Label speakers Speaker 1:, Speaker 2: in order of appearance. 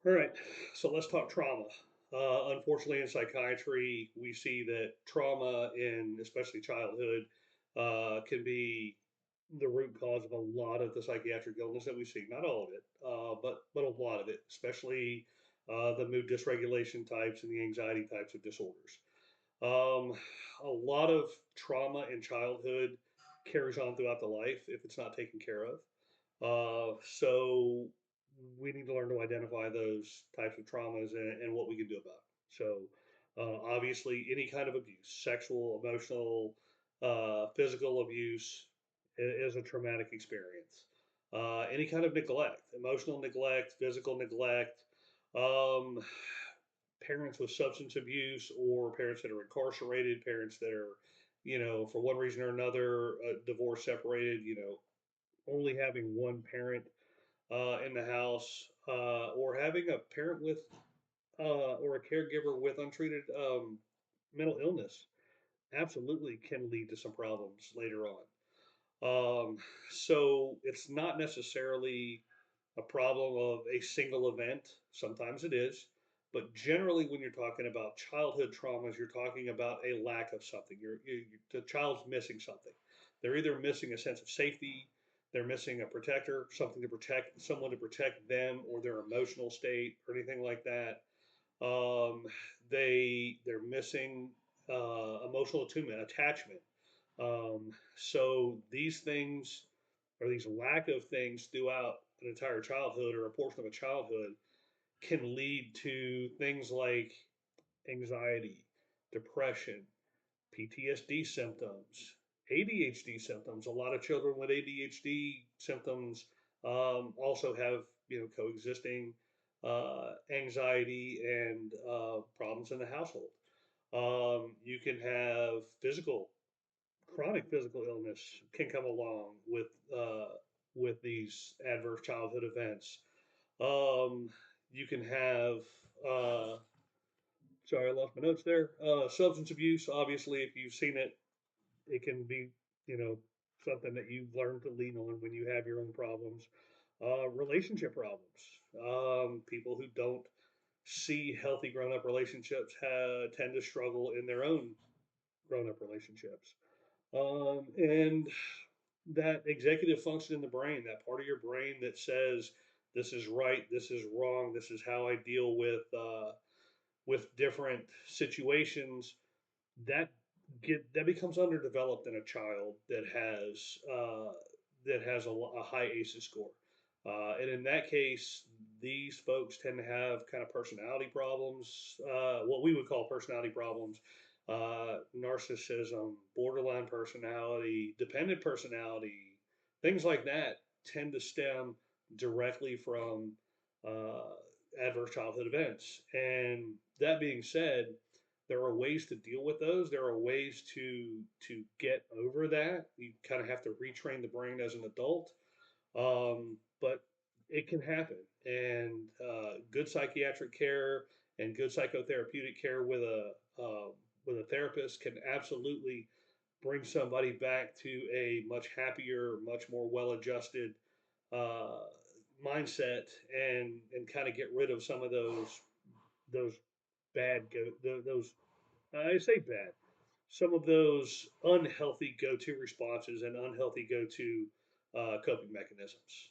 Speaker 1: All right, so let's talk trauma. Unfortunately, in psychiatry, we see that trauma in especially childhood can be the root cause of a lot of the psychiatric illness that we see. Not all of it, but a lot of it, especially the mood dysregulation types and the anxiety types of disorders. Um, a lot of trauma in childhood carries on throughout the life if it's not taken care of. So we need to learn to identify those types of traumas and what we can do about it. So obviously, any kind of abuse, sexual, emotional, physical abuse, is a traumatic experience. Any kind of neglect, emotional neglect, physical neglect, um, parents with substance abuse or parents that are incarcerated, parents that are, for one reason or another, divorced, separated, only having one parent in the house, or having a parent with or a caregiver with untreated mental illness absolutely can lead to some problems later on. Um, so it's not necessarily a problem of a single event. Sometimes it is. But generally, when you're talking about childhood traumas, you're talking about a lack of something. The child's missing something. They're either missing a sense of safety, they're missing a protector, something to protect, someone to protect them or their emotional state or anything like that. Um, they're missing emotional attunement, attachment. So these things or these lack of things throughout an entire childhood or a portion of a childhood can lead to things like anxiety, depression, PTSD symptoms, ADHD symptoms. A lot of children with ADHD symptoms also have coexisting anxiety and problems in the household. You can have chronic physical illness can come along with these adverse childhood events. Um, you can have sorry, I lost my notes there. Substance abuse, obviously, if you've seen it, it can be you know something that you've learned to lean on when you have your own problems. Relationship problems. People who don't see healthy grown-up relationships tend to struggle in their own grown-up relationships. And that executive function in the brain, that part of your brain that says this is right, this is wrong, this is how I deal with different situations, that that becomes underdeveloped in a child that has a high ACEs score. And in that case, these folks tend to have kind of personality problems, what we would call personality problems, narcissism, borderline personality, dependent personality, things like that tend to stem directly from uh, adverse childhood events. And that being said, there are ways to deal with those. There are ways to get over that. You kind of have to retrain the brain as an adult, but it can happen. And good psychiatric care and good psychotherapeutic care with a therapist can absolutely bring somebody back to a much happier, much more well-adjusted uh, mindset, and kind of get rid of some of those those I say bad, some of those unhealthy go-to responses and unhealthy go-to coping mechanisms.